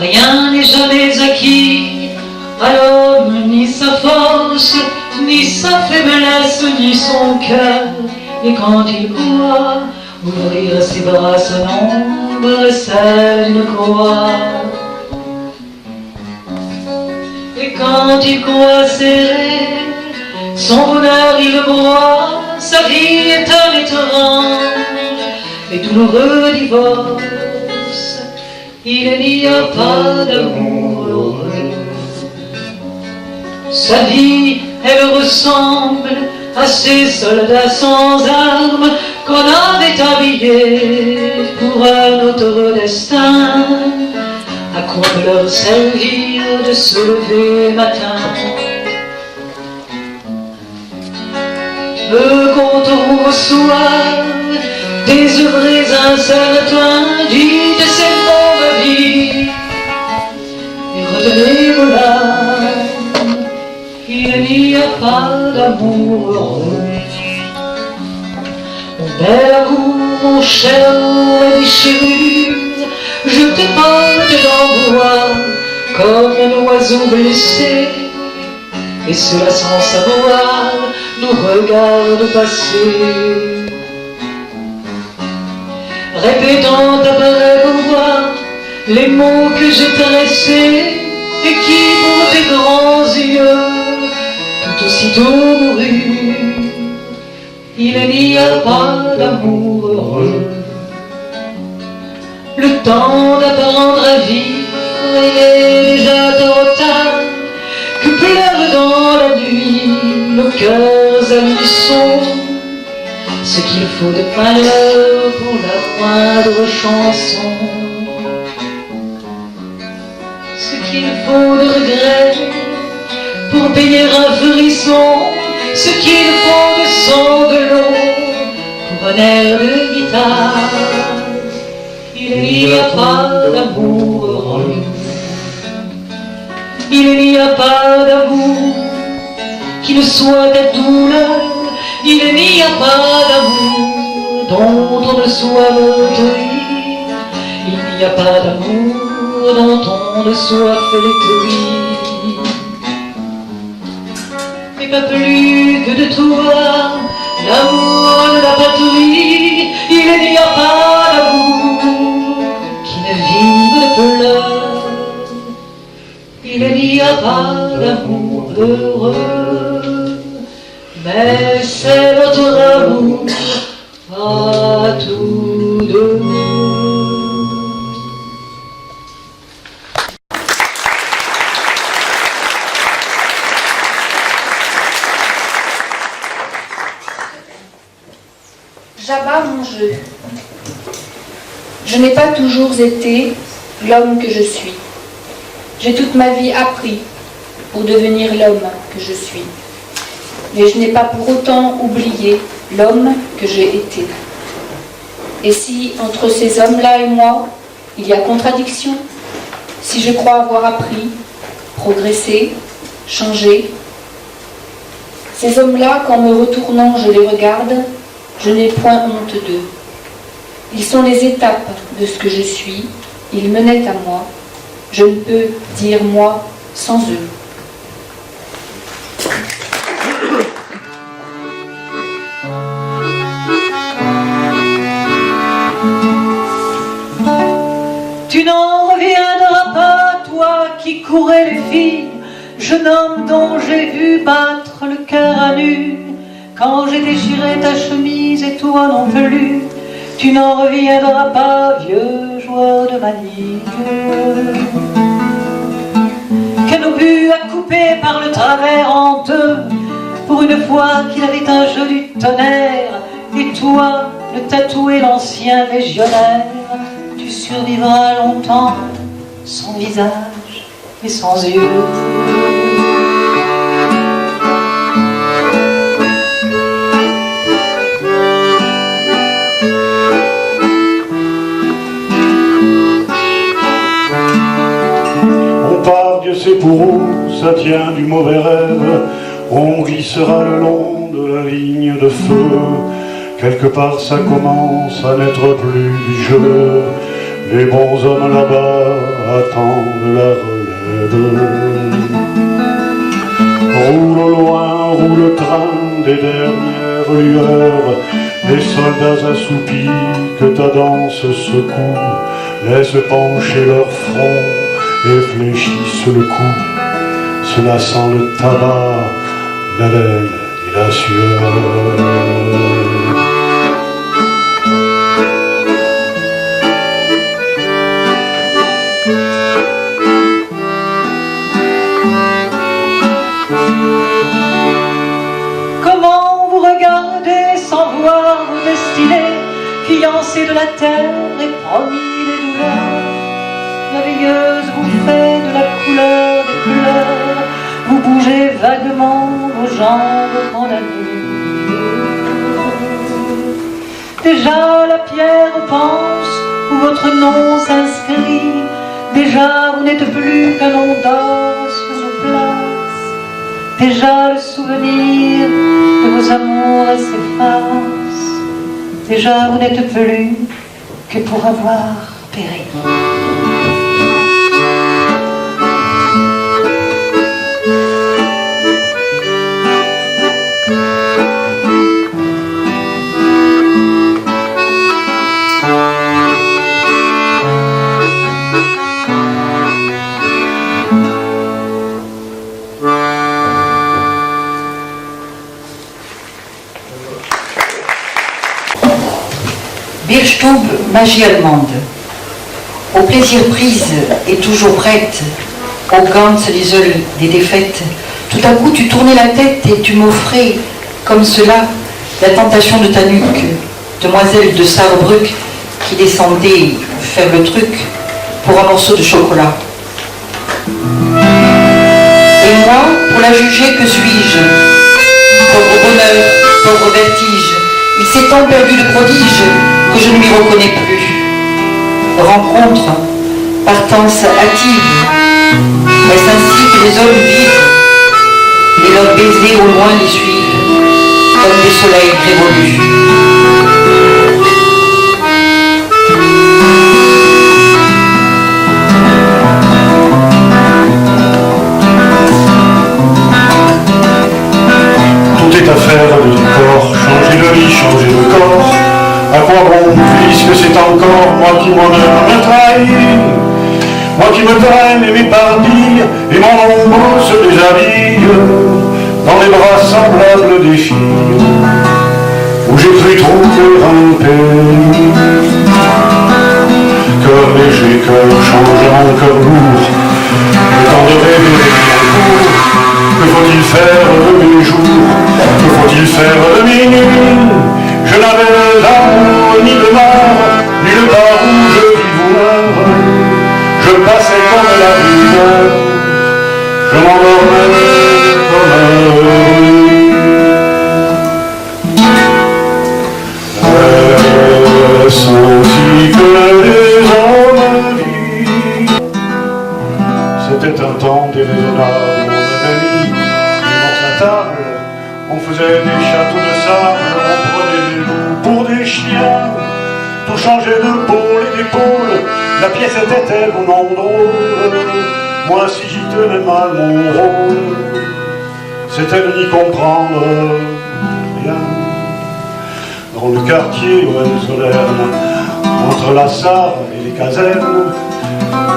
Rien n'est jamais acquis à l'homme, ni sa force, ni sa faiblesse, ni son cœur. Et quand il croit ouvrir ses bras, son ombre celle d'une croix. Et quand il croit serrer son bonheur, il broie. Sa vie est un étrange et douloureux divorce. Il n'y a pas d'amour heureux. Sa vie, elle ressemble à ces soldats sans armes qu'on avait habillés pour un autre destin. À quoi peut leur servir de se lever matin? Quand on reçoit désœuvrés, incertains, dites ces mots ma vie et retenez vos larmes. Il n'y a pas d'amour heureux. Mon bel amour, mon cher déchirure, je te porte dans mon bois comme un oiseau blessé, et cela sans savoir nous regarde passer. Répétant après vos voix les mots que j'ai tressés et qui pour tes grands yeux tout aussitôt moururent. Il n'y a pas d'amour heureux. Le temps d'apprendre à vivre, il est déjà trop tard. Que pleure dans la nuit nos cœurs à l'unisson ce qu'il faut de malheur pour la moindre chanson, ce qu'il faut de regret pour payer un frisson, ce qu'il faut de sanglots pour un air de guitare. Il n'y a pas d'amour heureux. Il n'y a pas d'amour qui ne soit de douleur. Il n'y a pas d'amour dont on ne soit meurtri. Il n'y a pas d'amour dont on ne soit flétri. Et pas plus que de toi, l'amour de la patrie. Il n'y a pas d'amour qui ne vive de pleurs. Il n'y a pas d'amour heureux, mais c'est notre amour à tous deux. J'abats mon jeu. Je n'ai pas toujours été l'homme que je suis. J'ai toute ma vie appris pour devenir l'homme que je suis. Mais je n'ai pas pour autant oublié l'homme que j'ai été. Et si entre ces hommes-là et moi, il y a contradiction, si je crois avoir appris, progressé, changé, ces hommes-là, qu'en me retournant je les regarde, je n'ai point honte d'eux. Ils sont les étapes de ce que je suis, ils menaient à moi. Je ne peux dire moi sans eux. Tu n'en reviendras pas, toi qui courais les filles, jeune homme dont j'ai vu battre le cœur à nu, quand j'ai déchiré ta chemise et toi non plus. Tu n'en reviendras pas, vieux joueur de manille, qu'un obus a coupé par le travers en deux, pour une fois qu'il avait un jeu du tonnerre, et toi, le tatoué, l'ancien légionnaire, tu survivras longtemps, sans visage et sans yeux. Dieu sait pour où ça tient du mauvais rêve, on glissera le long de la ligne de feu Quelque part ça commence à n'être plus du jeu. Les bons hommes là-bas attendent la relève. Roule au loin, roule le train des dernières lueurs. Les soldats assoupis que ta danse secoue laissent pencher leur front et fléchissent le cou. Cela sent le tabac, la laine et la sueur. Comment vous regardez sans voir vos destinées, fiancés de la terre et promis des douleurs? La veilleuse vous fait de la couleur des fleurs, vous bougez vaguement vos jambes condamnées. Déjà la pierre pense où votre nom s'inscrit, déjà vous n'êtes plus qu'un nom d'or sur nos places. Déjà le souvenir de vos amours s'efface, déjà vous n'êtes plus que pour avoir péri. Birchtube, magie allemande. Au plaisir prise et toujours prête, au Gantz l'iseul des défaites, tout à coup tu tournais la tête et tu m'offrais, comme cela, la tentation de ta nuque, demoiselle de Saarbrück qui descendait faire le truc pour un morceau de chocolat. Et moi, pour la juger, que suis-je? Pauvre bonheur, pauvre vertige, il s'est tant perdu de prodige que je ne m'y reconnais plus. Rencontre, partance hâtive, est-ce ainsi que les hommes vivent et leurs baisers au loin les suivent comme des soleils révolus? Tout est affaire de décor, changer de lit, changer de corps. À quoi bon, puisque c'est encore moi qui m'honneur me trahit, moi qui me traîne et m'éparpille, et mon ombre se déshabille dans les bras semblables des filles, où j'ai cru trouver un pays. Cœur léger, cœur changeant, cœur lourd, le temps de rêver en cours. Que faut-il faire de mes jours? Que faut-il faire de mes nuits? Je n'avais d'amour ni de mort, nulle part où je vis ou meurs. Je passais comme la lumière, je m'endormais comme un rêve. Est-ce ainsi que les hommes vivent? C'était un temps déraisonnable, on avait mis des morceaux à table, on faisait des châteaux de sable, on prenait des loups pour des chiens, tout changeait de pôle et d'épaule, la pièce était tellement drôle, moi si j'y tenais mal mon rôle, c'était de n'y comprendre rien. Dans le quartier Hohenzollern, entre la Sarre et les casernes,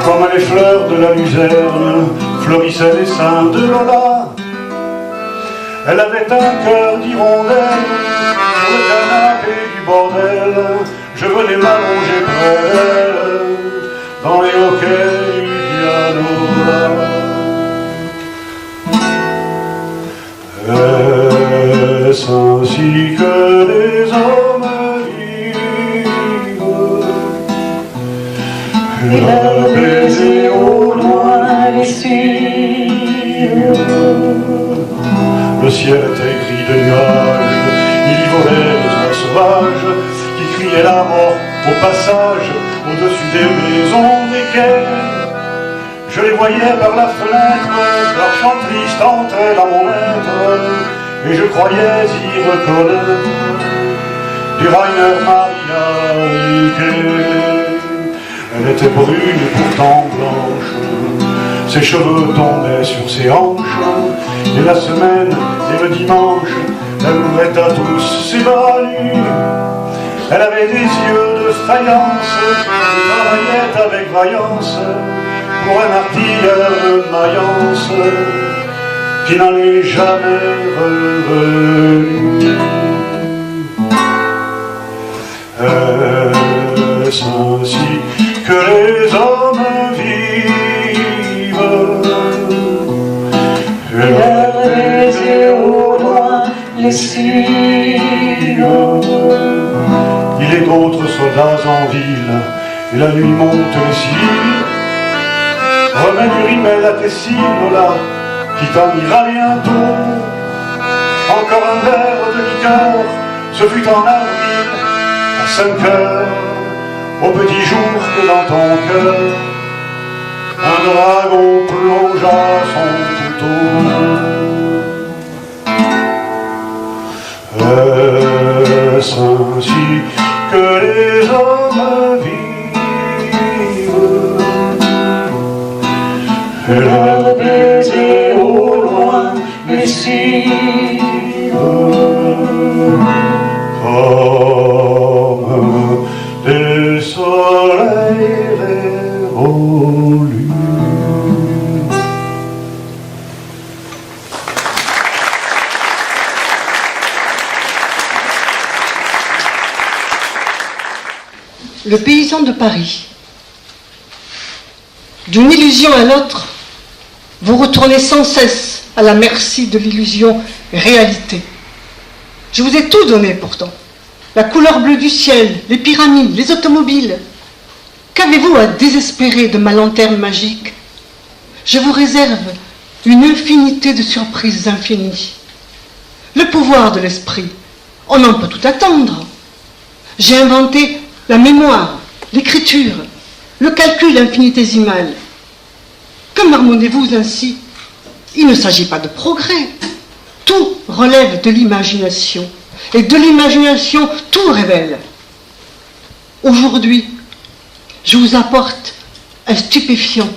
comme les fleurs de la luzerne, fleurissaient les seins de Lola. Elle avait un cœur d'hirondelle, sur le canapé du bordel, je venais m'allonger près d'elle, dans les hoquets du piano. Est-ce ainsi que les hommes vivent? Et leurs baisers au loin les suivent. Le ciel était gris de nuages, il y volait des oies sauvages qui criaient la mort au passage au-dessus des maisons des quais. Je les voyais par la fenêtre, leur chant triste entrait dans mon être, et je croyais y reconnaître des du Rainer Maria Rilke. Elle était brune et pourtant blanche, ses cheveux tombaient sur ses hanches, et la semaine et le dimanche, elle ouvrait à tous ses bras nus. Elle avait des yeux de faïence, et travaillait avec vaillance pour un artilleur de Mayence qui n'allait jamais revenir. Est-ce ainsi que les hommes vivent? Et au loin les suivre. Il est d'autres soldats en ville, et la nuit monte les cils. Remets du rimel à tes cils, là, qui t'en ira bientôt. Encore un verre de liqueur, ce fut en avril, à 5 heures, au petit jour que dans ton cœur, un dragon plongea son couteau. Est-ce ainsi que les hommes vivent? Et leur baiser au loin les suivent comme des soleils révolus. Le paysan de Paris. D'une illusion à l'autre, vous retournez sans cesse à la merci de l'illusion réalité. Je vous ai tout donné pourtant. La couleur bleue du ciel, les pyramides, les automobiles. Qu'avez-vous à désespérer de ma lanterne magique? Je vous réserve une infinité de surprises infinies. Le pouvoir de l'esprit, on en peut tout attendre. J'ai inventé la mémoire, l'écriture, le calcul infinitésimal. Que marmonnez-vous ainsi? Il ne s'agit pas de progrès. Tout relève de l'imagination. Et de l'imagination, tout révèle. Aujourd'hui, je vous apporte un stupéfiant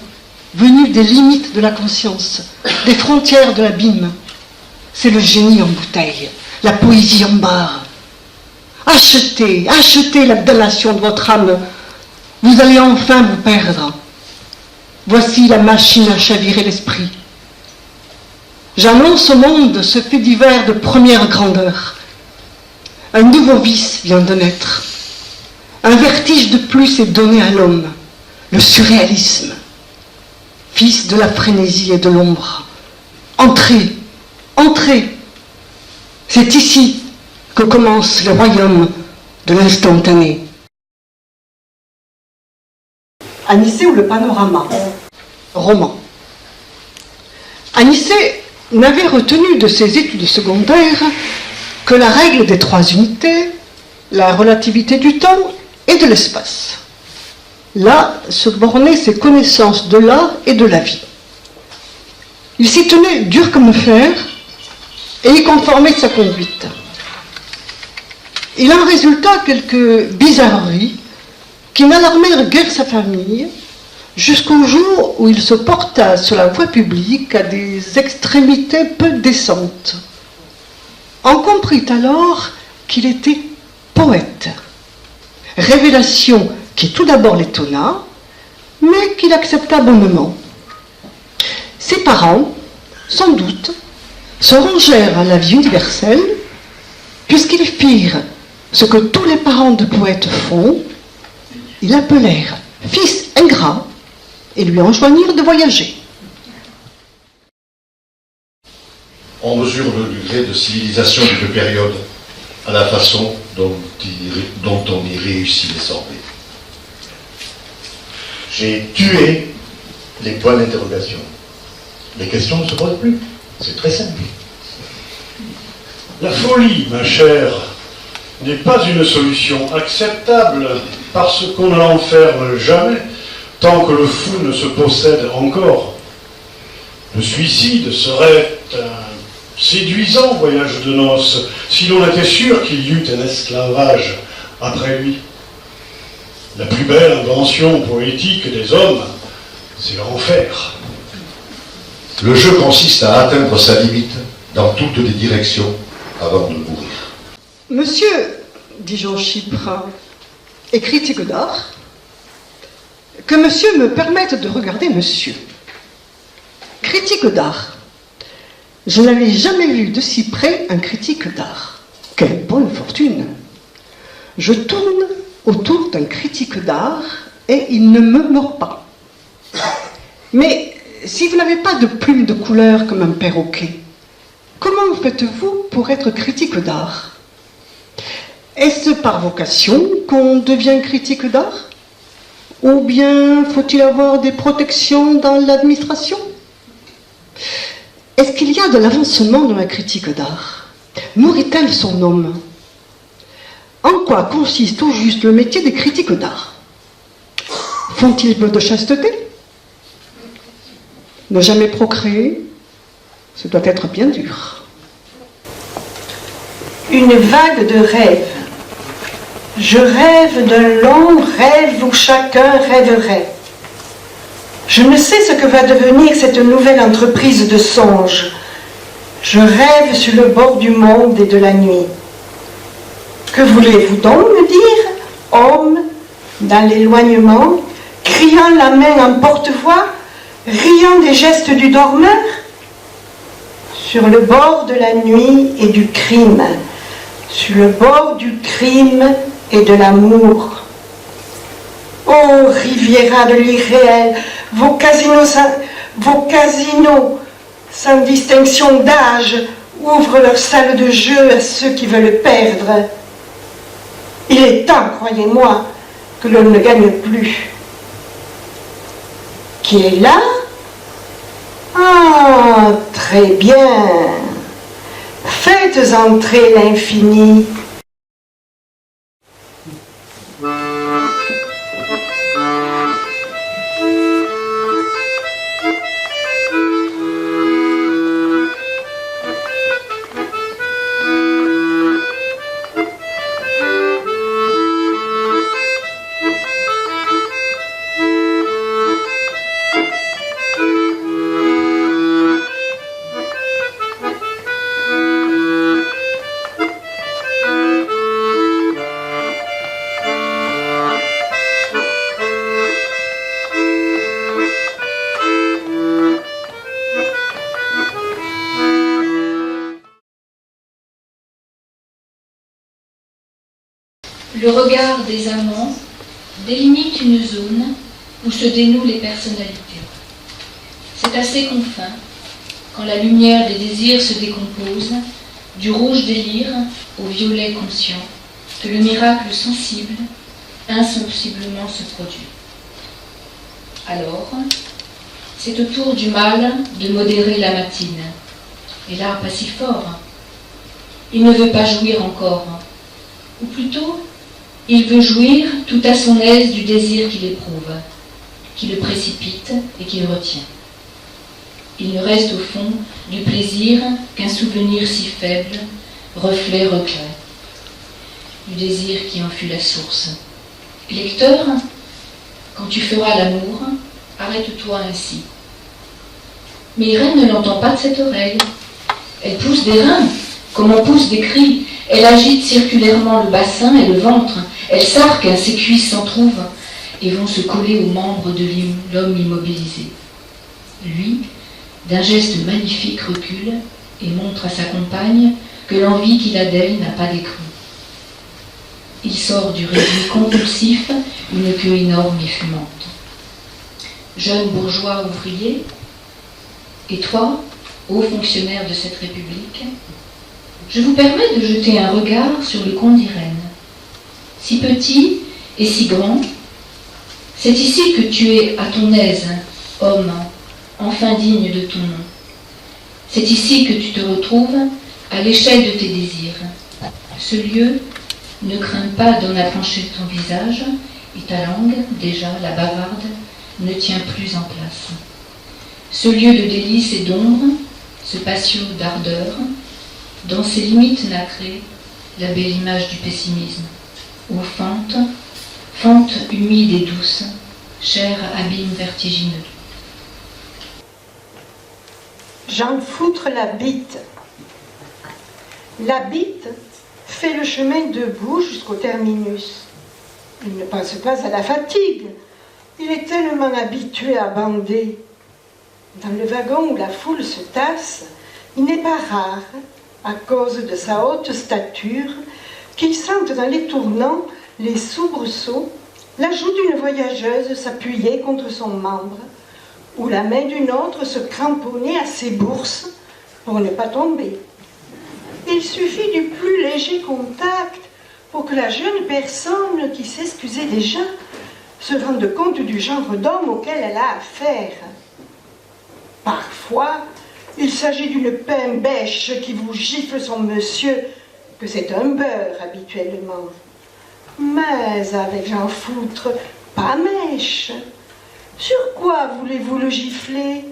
venu des limites de la conscience, des frontières de l'abîme. C'est le génie en bouteille, la poésie en barre. Achetez, achetez la délation de votre âme. Vous allez enfin vous perdre. Voici la machine à chavirer l'esprit. J'annonce au monde ce fait divers de première grandeur. Un nouveau vice vient de naître. Un vertige de plus est donné à l'homme, le surréalisme. Fils de la frénésie et de l'ombre. Entrez, entrez. C'est ici que commence le royaume de l'instantané. Anicet ou le panorama? Roman. Anicet n'avait retenu de ses études secondaires que la règle des 3 unités, la relativité du temps et de l'espace. Là se bornaient ses connaissances de l'art et de la vie. Il s'y tenait dur comme fer et y conformait sa conduite. Il en résulta quelques bizarreries qui n'alarmèrent guère sa famille jusqu'au jour où il se porta sur la voie publique à des extrémités peu décentes. On comprit alors qu'il était poète. Révélation qui tout d'abord l'étonna, mais qu'il accepta bonnement. Ses parents, sans doute, se rangèrent à la vie universelle, puisqu'ils firent ce que tous les parents de poètes font, ils l'appelèrent fils ingrat et lui enjoignirent de voyager. On mesure le degré de civilisation d'une période à la façon dont on y réussit désormais. J'ai tué les points d'interrogation. Les questions ne se posent plus. C'est très simple. La folie, ma chère, n'est pas une solution acceptable parce qu'on ne l'enferme jamais tant que le fou ne se possède encore. Le suicide serait un Séduisant voyage de noces, si l'on était sûr qu'il y eût un esclavage après lui. La plus belle invention poétique des hommes, c'est l'enfer. Le jeu consiste à atteindre sa limite dans toutes les directions avant de mourir. Monsieur, dit Jean Chypre, est critique d'art. Que monsieur me permette de regarder monsieur. Critique d'art. Je n'avais jamais vu de si près un critique d'art. Quelle bonne fortune! Je tourne autour d'un critique d'art et il ne me mord pas. Mais si vous n'avez pas de plume de couleur comme un perroquet, comment faites-vous pour être critique d'art? Est-ce par vocation qu'on devient critique d'art? Ou bien faut-il avoir des protections dans l'administration? Est-ce qu'il y a de l'avancement dans la critique d'art? Nourrit-elle son homme? En quoi consiste au juste le métier des critiques d'art? Font-ils peu de chasteté? Ne jamais procréer, ce doit être bien dur. Une vague de rêves. Je rêve d'un long rêve où chacun rêverait. Je ne sais ce que va devenir cette nouvelle entreprise de songe. Je rêve sur le bord du monde et de la nuit. Que voulez-vous donc me dire, homme, dans l'éloignement, criant la main en porte-voix, riant des gestes du dormeur? Sur le bord de la nuit et du crime, sur le bord du crime et de l'amour. Ô Riviera de l'irréel, vos casinos sans distinction d'âge ouvrent leurs salles de jeu à ceux qui veulent perdre. Il est temps, croyez-moi, que l'on ne gagne plus. Qui est là? Ah, très bien. Faites entrer l'infini. Le regard des amants délimite une zone où se dénouent les personnalités. C'est à ces confins, quand la lumière des désirs se décompose, du rouge délire au violet conscient, que le miracle sensible, insensiblement se produit. Alors, c'est au tour du mal de modérer la matine. Et là, pas si fort. Il ne veut pas jouir encore, ou plutôt, il veut jouir tout à son aise du désir qu'il éprouve, qui le précipite et qui le retient. Il ne reste au fond du plaisir qu'un souvenir si faible, reflet reclin, du désir qui en fut la source. Lecteur, quand tu feras l'amour, arrête-toi ainsi. Mais Irène ne l'entend pas de cette oreille. Elle pousse des reins, comme on pousse des cris. Elle agite circulairement le bassin et le ventre. Elle s'arque, ses cuisses s'entrouvent et vont se coller aux membres de l'homme immobilisé. Lui, d'un geste magnifique, recule et montre à sa compagne que l'envie qu'il a d'elle n'a pas d'écrou. Il sort du réduit convulsif une queue énorme et fumante. Jeune bourgeois ouvrier, et toi, haut fonctionnaire de cette République, je vous permets de jeter un regard sur le comte d'Irène. Si petit et si grand, c'est ici que tu es à ton aise, homme, enfin digne de ton nom. C'est ici que tu te retrouves à l'échelle de tes désirs. Ce lieu ne craint pas d'en affranchir ton visage, et ta langue, déjà la bavarde, ne tient plus en place. Ce lieu de délices et d'ombre, ce patio d'ardeur, dans ses limites nacrées, la belle image du pessimisme, aux fentes humides et douces, cher abîme vertigineux. J'en foutre la bite. La bite fait le chemin debout jusqu'au terminus. Il ne pense pas à la fatigue. Il est tellement habitué à bander. Dans le wagon où la foule se tasse, il n'est pas rare, à cause de sa haute stature, qu'il sente dans les tournants, les soubresauts, la joue d'une voyageuse s'appuyer contre son membre, ou la main d'une autre se cramponner à ses bourses pour ne pas tomber. Il suffit du plus léger contact pour que la jeune personne qui s'excusait déjà se rende compte du genre d'homme auquel elle a affaire. Parfois, il s'agit d'une pain-bêche qui vous gifle son monsieur, que c'est un beurre habituellement. Mais avec Jean Foutre, pas mèche. Sur quoi voulez-vous le gifler?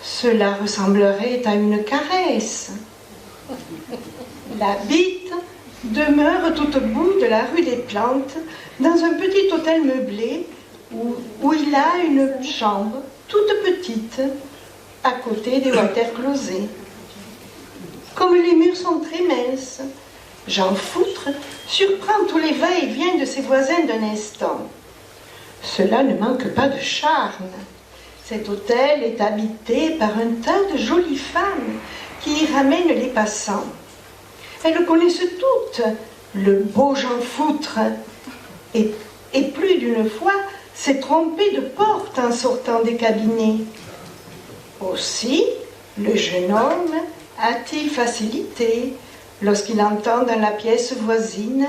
Cela ressemblerait à une caresse. La bite demeure tout au bout de la rue des Plantes, dans un petit hôtel meublé où il a une chambre toute petite, à côté des water closés. Comme les murs sont très minces, Jean Foutre surprend tous les va-et-vient de ses voisins d'un instant. Cela ne manque pas de charme. Cet hôtel est habité par un tas de jolies femmes qui y ramènent les passants. Elles connaissent toutes le beau Jean Foutre et plus d'une fois s'est trompé de porte en sortant des cabinets. Aussi, le jeune homme a-t-il facilité, lorsqu'il entend dans la pièce voisine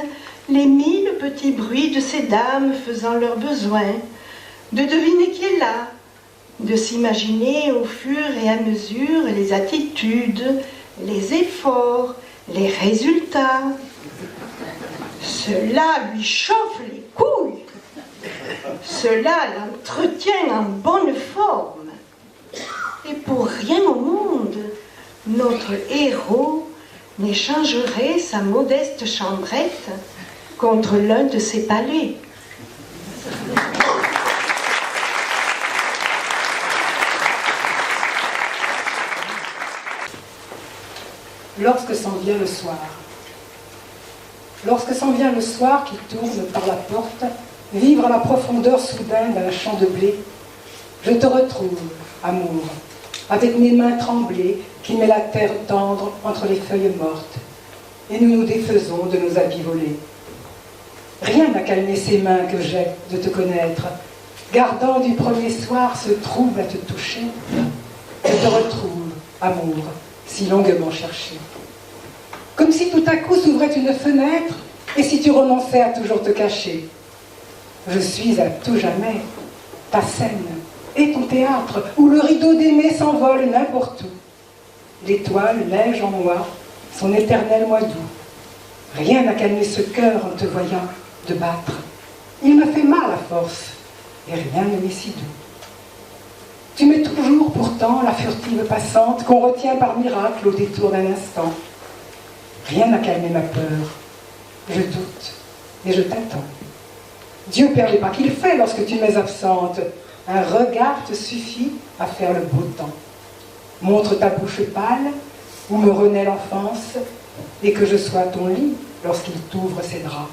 les 1000 petits bruits de ces dames faisant leurs besoins, de deviner qui est là, de s'imaginer au fur et à mesure les attitudes, les efforts, les résultats. Cela lui chauffe les couilles. Cela l'entretient en bonne forme. Et pour rien au monde, notre héros n'échangerait sa modeste chambrette contre l'un de ses palais. Lorsque s'en vient le soir. Lorsque s'en vient le soir qui tourne par la porte, vivre à la profondeur soudaine d'un champ de blé, je te retrouve, amour, avec mes mains tremblées qui met la terre tendre entre les feuilles mortes, et nous nous défaisons de nos habits volés. Rien n'a calmé ces mains que j'ai de te connaître, gardant du premier soir ce trouble à te toucher. Je te retrouve, amour, si longuement cherché. Comme si tout à coup s'ouvrait une fenêtre, et si tu renonçais à toujours te cacher. Je suis à tout jamais ta scène et ton théâtre, où le rideau d'aimer s'envole n'importe où. L'étoile neige en moi, son éternel mois d'août. Rien n'a calmé ce cœur en te voyant de battre. Il me fait mal à force, et rien ne m'est si doux. Tu m'es toujours pourtant la furtive passante qu'on retient par miracle au détour d'un instant. Rien n'a calmé ma peur. Je doute, et je t'attends. Dieu perd les pas qu'il fait lorsque tu m'es absente. Un regard te suffit à faire le beau temps. Montre ta bouche pâle, où me renaît l'enfance, et que je sois ton lit lorsqu'il t'ouvre ses draps.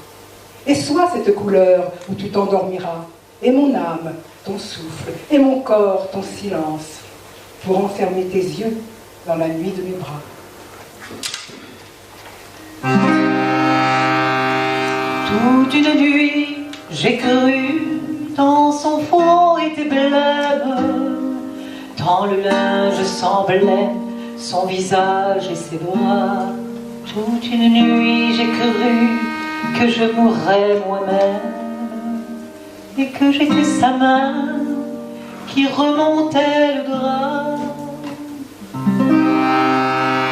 Et sois cette couleur où tu t'endormiras, et mon âme, ton souffle, et mon corps, ton silence, pour enfermer tes yeux dans la nuit de mes bras. Toute une nuit, j'ai cru, dans son fond était blême, dans le linge semblait son visage et ses bras. Toute une nuit, j'ai cru que je mourrais moi-même, et que j'étais sa main qui remontait le drap.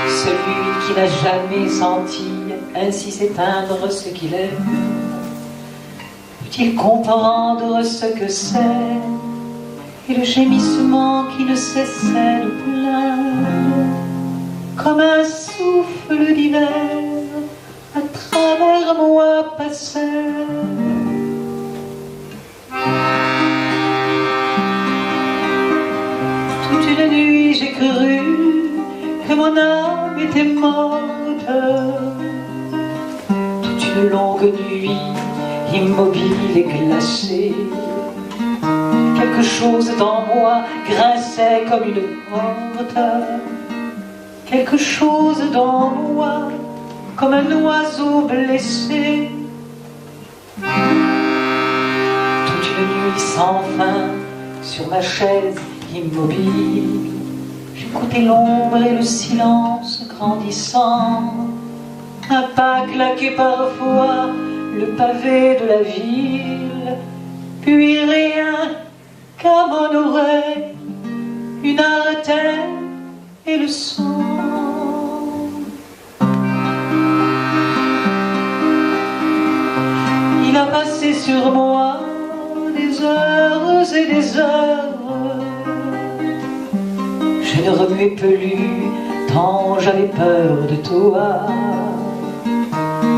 Celui qui n'a jamais senti ainsi s'éteindre ce qu'il aime, peut-il comprendre ce que c'est, et le gémissement qui ne cessait de plaindre? comme un souffle d'hiver à travers moi passait. Toute une nuit j'ai cru que mon âme était morte. Toute une longue nuit, immobile et glacée, quelque chose dans moi grinçait comme une porte. Quelque chose dans moi comme un oiseau blessé. Toute une nuit sans fin, sur ma chaise immobile, j'écoutais l'ombre et le silence grandissant. Un pas claqué parfois le pavé de la ville, puis rien qu'à mon oreille, une artère et le sang. Il a passé sur moi des heures et des heures. Je ne remuais plus tant j'avais peur de toi.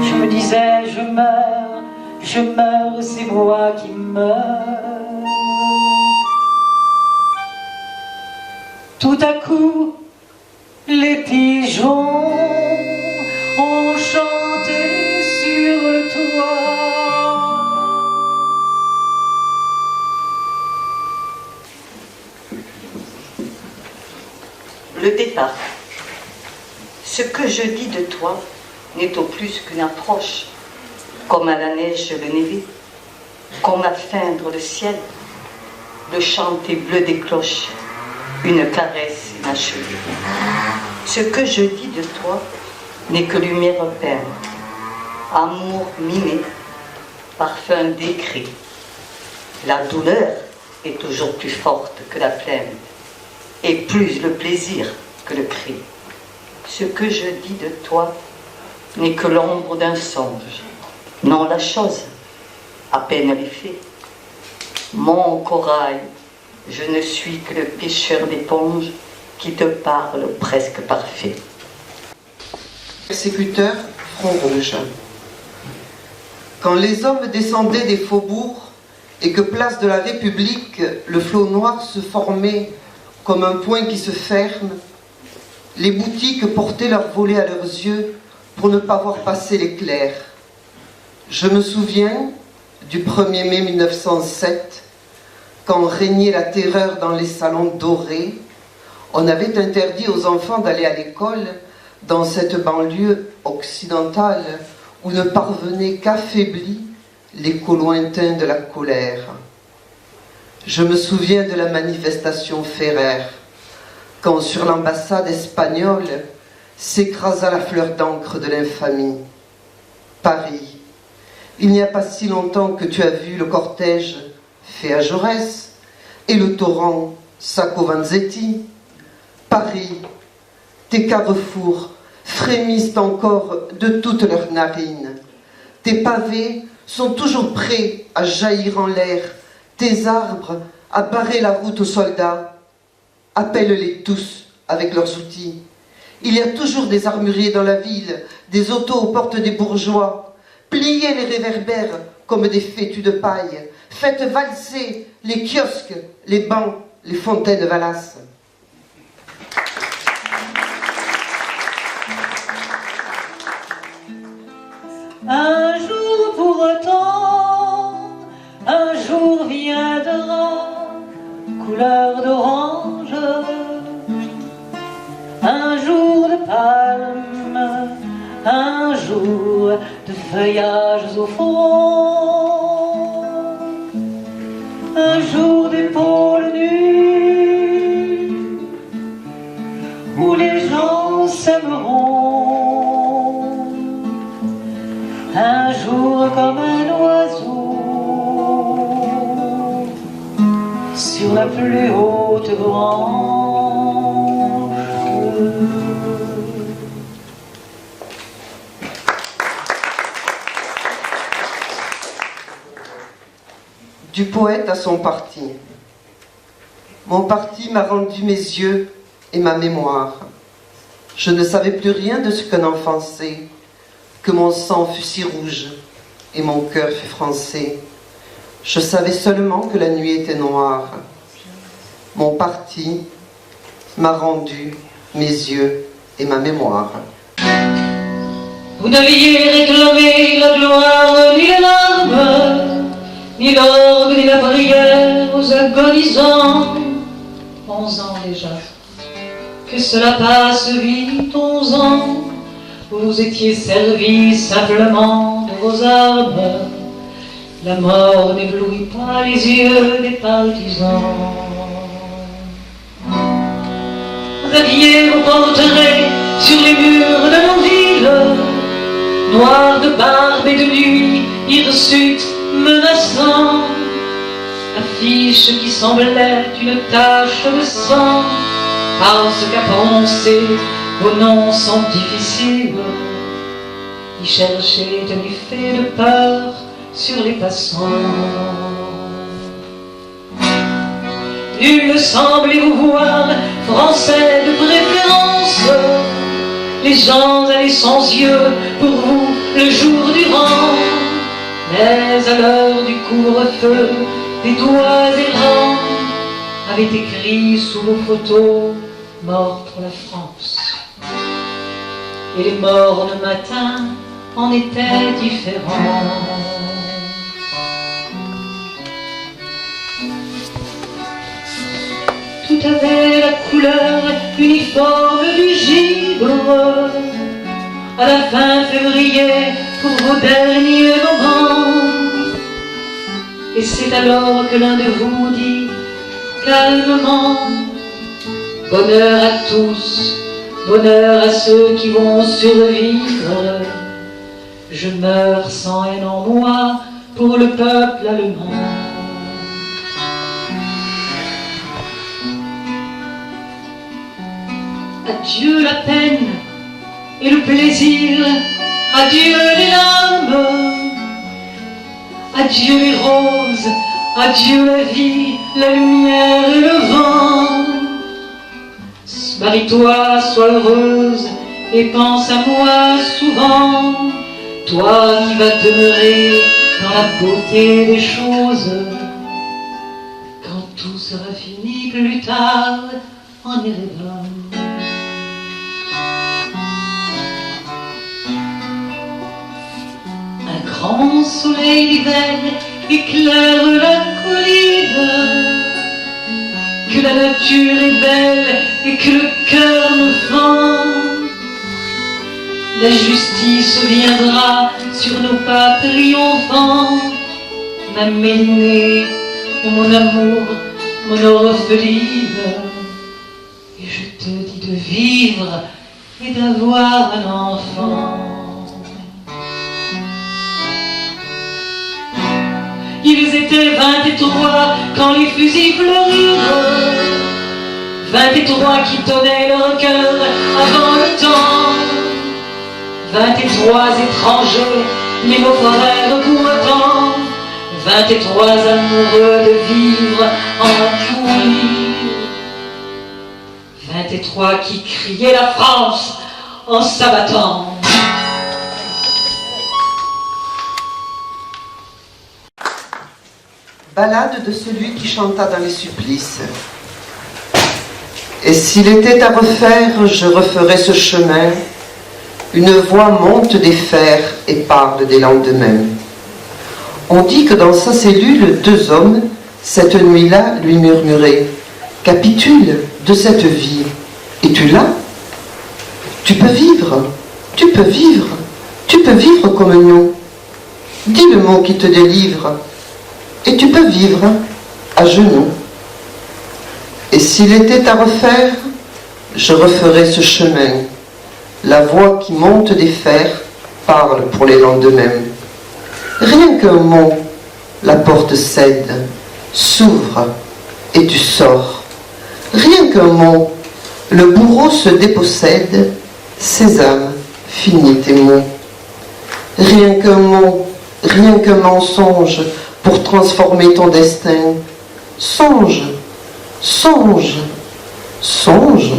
Je me disais je meurs, c'est moi qui meurs. Tout à coup, les pigeons ont chanté sur le toit. Le départ. Ce que je dis de toi n'est au plus qu'une approche, comme à la neige le névé, comme à feindre le ciel, le chanter bleu des cloches, une caresse inachevée. Ce que je dis de toi n'est que lumière peinte, amour mimé, parfum décrit. La douleur est toujours plus forte que la plainte, et plus le plaisir que le cri. Ce que je dis de toi n'est que l'ombre d'un songe, non la chose, à peine l'effet. Mon corail, je ne suis que le pêcheur d'éponge qui te parle presque parfait. Persécuteur, front rouge. Quand les hommes descendaient des faubourgs et que place de la République, le flot noir se formait comme un poing qui se ferme, les boutiques portaient leurs volets à leurs yeux pour ne pas voir passer l'éclair. Je me souviens du 1er mai 1907, quand régnait la terreur dans les salons dorés. On avait interdit aux enfants d'aller à l'école dans cette banlieue occidentale où ne parvenaient qu'affaiblis l'écho lointain de la colère. Je me souviens de la manifestation Ferrer, quand sur l'ambassade espagnole s'écrasa la fleur d'encre de l'infamie. Paris, il n'y a pas si longtemps que tu as vu le cortège fait à Jaurès et le torrent Sacco-Vanzetti. Paris, tes carrefours frémissent encore de toutes leurs narines. Tes pavés sont toujours prêts à jaillir en l'air, tes arbres à barrer la route aux soldats. Appelle-les tous avec leurs outils. Il y a toujours des armuriers dans la ville, des autos aux portes des bourgeois. Pliez les réverbères comme des fétus de paille. Faites valser les kiosques, les bancs, les fontaines valaces. Un jour pour autant, un jour viendra, couleur d'orange, un jour de palme, un jour de feuillages au fond, un jour d'épaules nues, où les gens s'aimeront, un jour comme un oiseau sur la plus haute branche. Du poète à son parti. Mon parti m'a rendu mes yeux et ma mémoire. Je ne savais plus rien de ce qu'un enfant sait, que mon sang fut si rouge et mon cœur fut français. Je savais seulement que la nuit était noire. Mon parti m'a rendu mes yeux et ma mémoire. Vous n'aviez réclamé la gloire, ni les larmes, ni l'orgue, ni la prière aux agonisants. 11 ans déjà, que cela passe vite, 11 ans. Vous vous étiez servi simplement de vos armes. La mort n'éblouit pas les yeux des partisans. Graviez vos portraits sur les murs de nos villes, noirs de barbe et de nuit, hirsutes menaçants. Affiche qui semblait une tache de sang, parce qu'à prononcer vos noms sont difficiles. Y chercher un effet de peur sur les passants. Nul ne semblait vous voir, français de préférence. Les gens allaient sans yeux pour vous le jour durant. Mais à l'heure du couvre-feu, des doigts errants avaient écrit sous vos photos « Mort pour la France ». Et les mornes matins en étaient différents. Tout avait la couleur uniforme du givre. À la fin février, pour vos derniers moments. Et c'est alors que l'un de vous dit calmement: bonheur à tous, bonheur à ceux qui vont survivre. Je meurs sans haine en moi pour le peuple allemand. Adieu la peine et le plaisir, adieu les larmes, adieu les roses, adieu la vie, la lumière et le vent. Marie-toi, sois heureuse et pense à moi souvent, toi qui vas demeurer dans la beauté des choses. Quand tout sera fini plus tard en Erevan. Un grand soleil d'hiver éclaire la colline. Que la nature est belle et que le cœur me fend. La justice viendra sur nos pas triomphants. Ma Mélinée, mon amour, mon orpheline. Et je te dis de vivre et d'avoir un enfant. Ils étaient 23 quand les fusils fleurirent, 23 qui donnaient leur cœur avant le temps, 23 étrangers, les mots frères pour autant, 23 amoureux de vivre en courir, 23 qui criaient la France en s'abattant. Ballade de celui qui chanta dans les supplices. Et s'il était à refaire, je referais ce chemin. Une voix monte des fers et parle des lendemains. On dit que dans sa cellule, 2 hommes, cette nuit-là, lui murmuraient: capitule de cette vie. Es-tu là? Tu peux vivre, tu peux vivre, tu peux vivre comme nous. Dis le mot qui te délivre. Et tu peux vivre à genoux. Et s'il était à refaire, je referais ce chemin. La voix qui monte des fers parle pour les lendemains. Rien qu'un mot, la porte cède, s'ouvre et tu sors. Rien qu'un mot, le bourreau se dépossède, sésame, finis tes mots. Rien qu'un mot, rien qu'un mensonge pour transformer ton destin. Songe, songe, songe,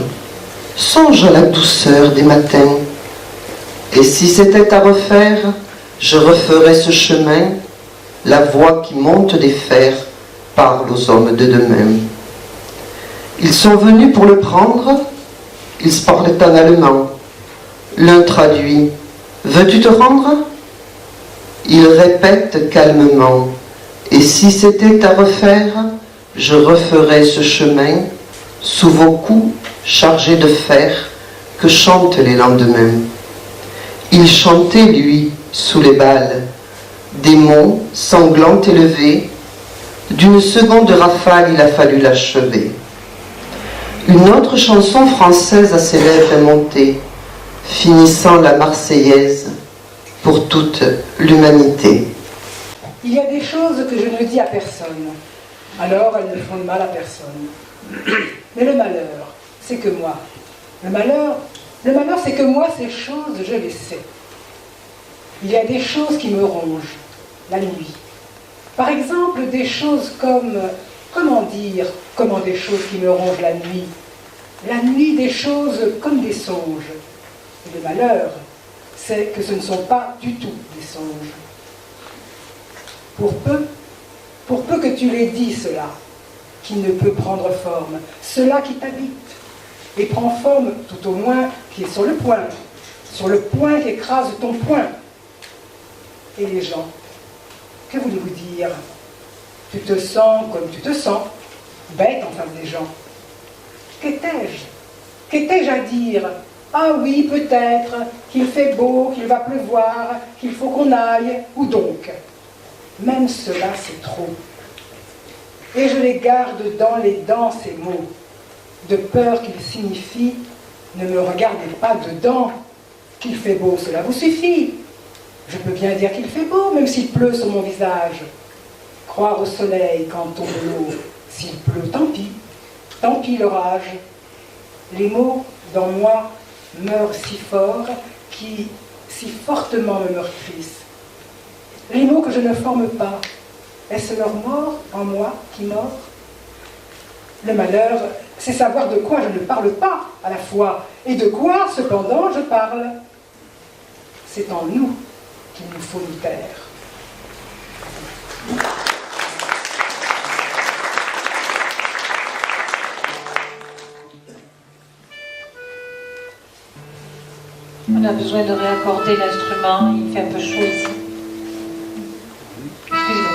Songe à la douceur des matins. Et si c'était à refaire, je referais ce chemin. La voix qui monte des fers parle aux hommes de demain. Ils sont venus pour le prendre, ils se parlaient en allemand. L'un traduit « Veux-tu te rendre ?» Il répète calmement « Et si c'était à refaire, je referais ce chemin sous vos coups chargés de fer que chantent les lendemains. » Il chantait, lui, sous les balles, des mots sanglants élevés. D'une seconde rafale, il a fallu l'achever. Une autre chanson française à ses lèvres est montée, finissant la Marseillaise pour toute l'humanité. Il y a des choses que je ne dis à personne, alors elles ne font de mal à personne. Mais le malheur, c'est que moi, le malheur, c'est que moi, ces choses, je les sais. Il y a des choses qui me rongent, la nuit. Par exemple, des choses comme, comment des choses qui me rongent la nuit? La nuit, des choses comme des songes. Et le malheur, c'est que ce ne sont pas du tout des songes. Pour peu que tu l'aies dit cela, qui ne peut prendre forme, cela qui t'habite, et prend forme tout au moins qui est sur le point qui écrase ton poing. Et les gens, que voulez-vous dire? Tu te sens comme tu te sens, bête en face des gens. Qu'étais-je? Qu'étais-je à dire? Ah oui, peut-être, qu'il fait beau, qu'il va pleuvoir, qu'il faut qu'on aille, ou donc. Même cela, c'est trop. Et je les garde dans les dents, ces mots, de peur qu'ils signifient, ne me regardez pas dedans, qu'il fait beau, cela vous suffit. Je peux bien dire qu'il fait beau, même s'il pleut sur mon visage. Croire au soleil quand tombe l'eau, s'il pleut, tant pis l'orage. Les mots, dans moi, meurent si fort, qui si fortement me meurtrissent. Les mots que je ne forme pas, est-ce leur mort en moi qui mord? Le malheur, c'est savoir de quoi je ne parle pas à la fois, et de quoi, cependant, je parle. C'est en nous qu'il nous faut nous taire. On a besoin de réaccorder l'instrument, il fait un peu chaud ici. Excusez-moi.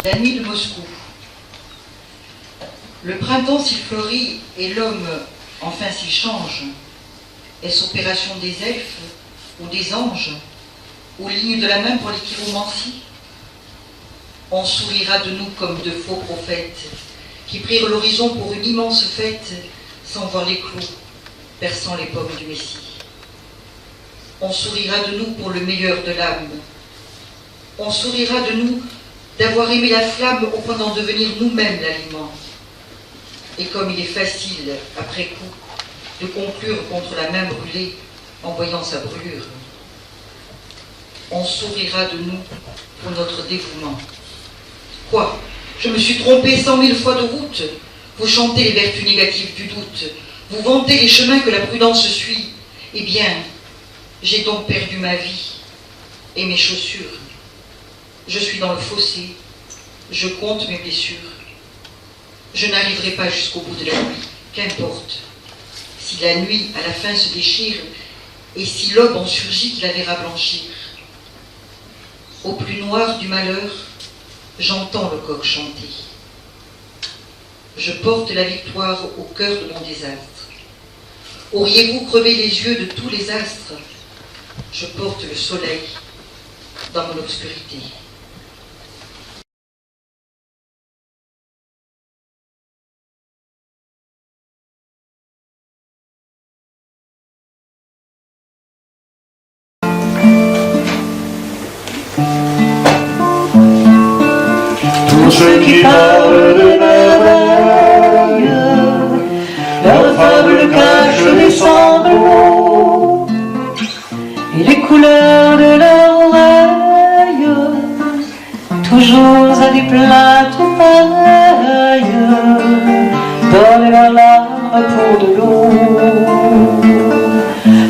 La nuit de Moscou. Le printemps s'il fleurit et l'homme enfin s'il change. Est-ce opération des elfes ou des anges, ou ligne de la main pour les chiromancies? On sourira de nous comme de faux prophètes qui prirent l'horizon pour une immense fête sans voir l'éclos perçant les pommes du Messie. On sourira de nous pour le meilleur de l'âme. On sourira de nous d'avoir aimé la flamme au point d'en devenir nous-mêmes l'aliment. Et comme il est facile, après coup, de conclure contre la même brûlée en voyant sa brûlure, on sourira de nous pour notre dévouement. Quoi? Je me suis trompé 100 000 fois de route. Vous chantez les vertus négatives du doute. Vous vantez les chemins que la prudence suit. Eh bien, j'ai donc perdu ma vie et mes chaussures. Je suis dans le fossé. Je compte mes blessures. Je n'arriverai pas jusqu'au bout de la nuit. Qu'importe. Si la nuit, à la fin, se déchire, et si l'aube en surgit qui la verra blanchir. Au plus noir du malheur, j'entends le coq chanter. Je porte la victoire au cœur de mon désastre. Auriez-vous crevé les yeux de tous les astres? Je porte le soleil dans mon obscurité. Tous ceux qui parlent de merveille, leurs fables cachent des sanglots et les couleurs de leurs oreilles, toujours à des plaintes pareilles, donnent leurs larmes pour de l'eau,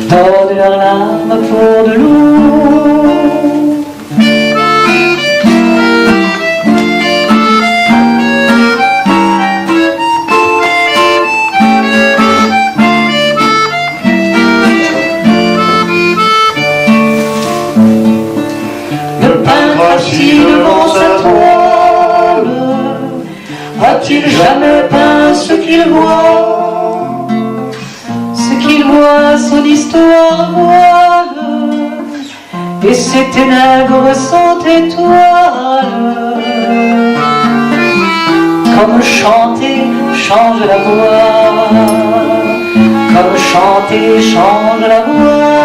donnent leurs larmes pour de l'eau. assis devant sa toile, a-t-il jamais peint ce qu'il voit? Ce qu'il voit, son histoire voile, et ses ténèbres sont étoiles. Comme chanter change la voix, comme chanter change la voix.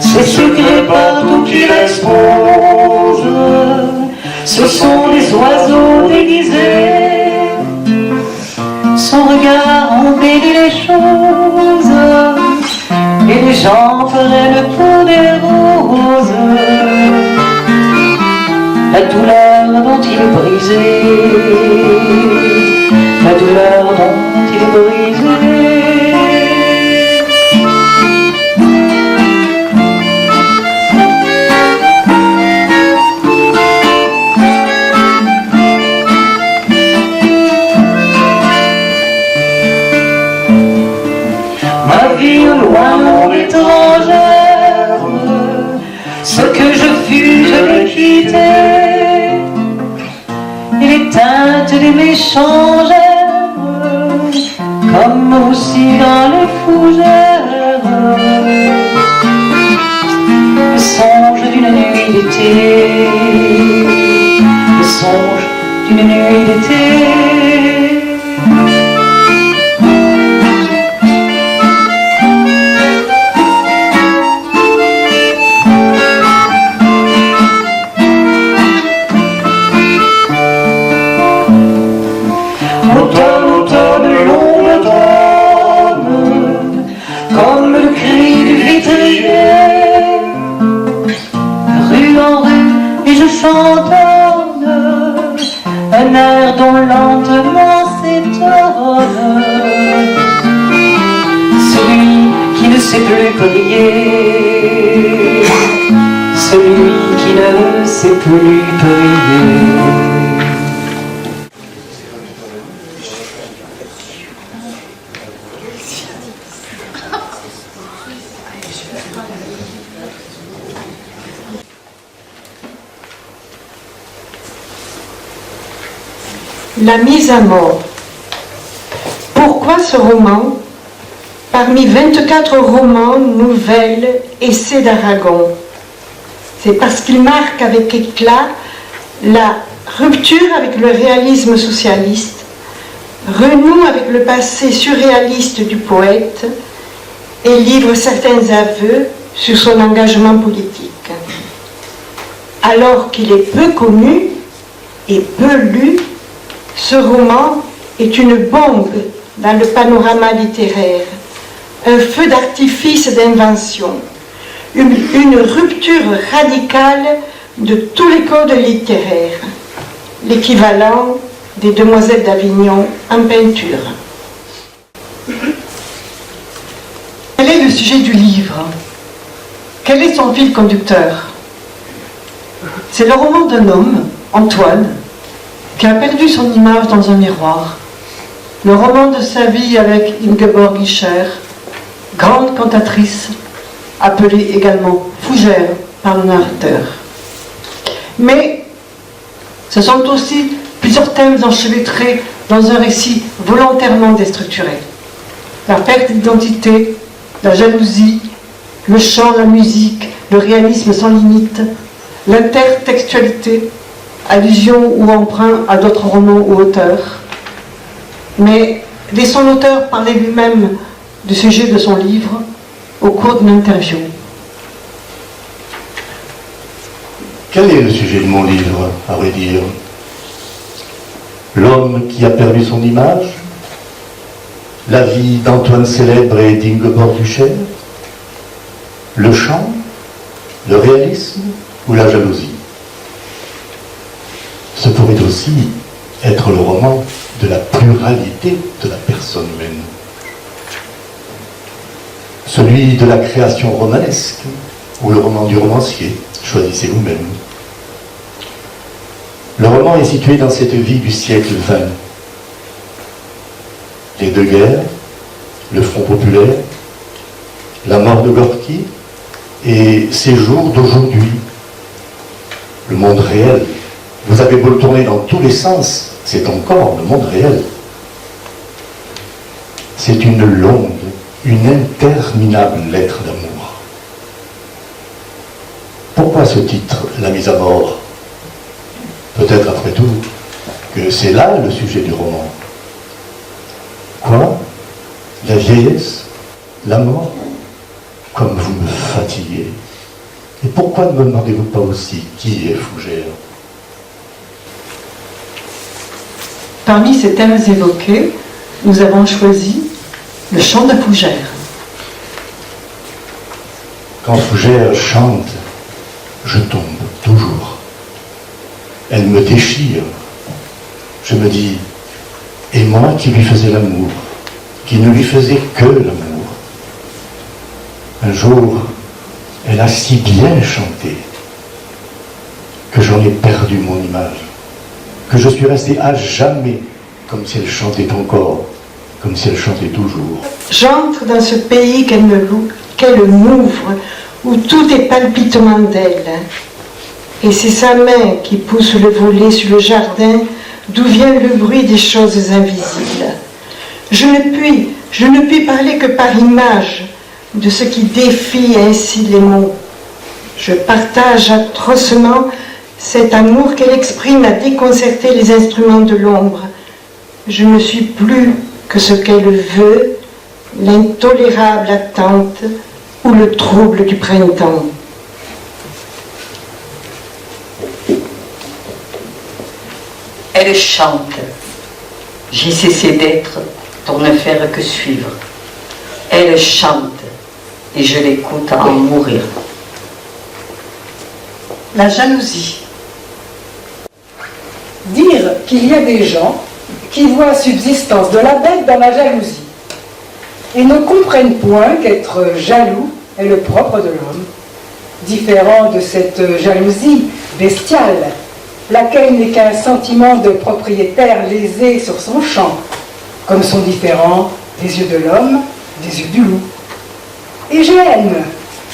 Ces secrets partout qu'il expose, ce sont des oiseaux déguisés. Son regard embellit les choses, et les gens prennent pour des roses la douleur dont il est brisé, la douleur dont il est brisé. Loin étrangère, ce que je fus, je l'ai quitté, et les teintes des méchants germes, comme aussi dans les fougères, le songe d'une nuit d'été, le songe d'une nuit d'été. Un air dont lentement s'étonne celui qui ne sait plus prier, celui qui ne sait plus prier. La mise à mort. Pourquoi ce roman? Par parmi 24 romans, nouvelles, essais d'Aragon. C'est parce qu'il marque avec éclat la rupture avec le réalisme socialiste, renoue avec le passé surréaliste du poète et livre certains aveux sur son engagement politique. Alors qu'il est peu connu et peu lu, ce roman est une bombe dans le panorama littéraire, un feu d'artifice d'invention, une rupture radicale de tous les codes littéraires, l'équivalent des Demoiselles d'Avignon en peinture. Quel est le sujet du livre? Quel est son fil conducteur? C'est le roman d'un homme, Antoine, qui a perdu son image dans un miroir. Le roman de sa vie avec Ingeborg Ischer, grande cantatrice, appelée également Fougère par le narrateur. Mais ce sont aussi plusieurs thèmes enchevêtrés dans un récit volontairement déstructuré. La perte d'identité, la jalousie, le chant, la musique, le réalisme sans limite, l'intertextualité, allusion ou emprunt à d'autres romans ou auteurs. Mais laissons l'auteur parler lui-même du sujet de son livre au cours d'une interview. Quel est le sujet de mon livre, à vrai dire? L'homme qui a perdu son image? La vie d'Antoine Célèbre et d'Ingeborg Ischer? Le chant? Le réalisme? Ou la jalousie? Ce pourrait aussi être le roman de la pluralité de la personne humaine. Celui de la création romanesque, ou le roman du romancier, choisissez vous-même. Le roman est situé dans cette vie du siècle XX. Les deux guerres, le Front populaire, la mort de Gorky et ces jours d'aujourd'hui. Le monde réel. Vous avez beau le tourner dans tous les sens, c'est encore le monde réel. C'est une longue, une interminable lettre d'amour. Pourquoi ce titre, La mise à mort? Peut-être après tout que c'est là le sujet du roman. Quoi? La vieillesse? La mort? Comme vous me fatiguez. Et pourquoi ne me demandez-vous pas aussi qui est Fougère? Parmi ces thèmes évoqués, nous avons choisi le chant de Fougère. Quand Fougère chante, je tombe toujours. Elle me déchire. Je me dis, et moi qui lui faisais l'amour, qui ne lui faisais que l'amour. Un jour, elle a si bien chanté que j'en ai perdu mon image, que je suis resté à jamais comme si elle chantait encore, comme si elle chantait toujours. J'entre dans ce pays qu'elle m'ouvre, où tout est palpitement d'elle. Et c'est sa main qui pousse le volet sur le jardin, d'où vient le bruit des choses invisibles. Je ne puis parler que par image de ce qui défie ainsi les mots. Je partage atrocement cet amour qu'elle exprime à déconcerter les instruments de l'ombre. Je ne suis plus que ce qu'elle veut, l'intolérable attente ou le trouble du printemps. Elle chante. J'ai cessé d'être pour ne faire que suivre. Elle chante et je l'écoute à en mourir. La jalousie. Dire qu'il y a des gens qui voient subsistance de la bête dans la jalousie et ne comprennent point qu'être jaloux est le propre de l'homme, différent de cette jalousie bestiale, laquelle n'est qu'un sentiment de propriétaire lésé sur son champ, comme sont différents les yeux de l'homme des yeux du loup. Et j'aime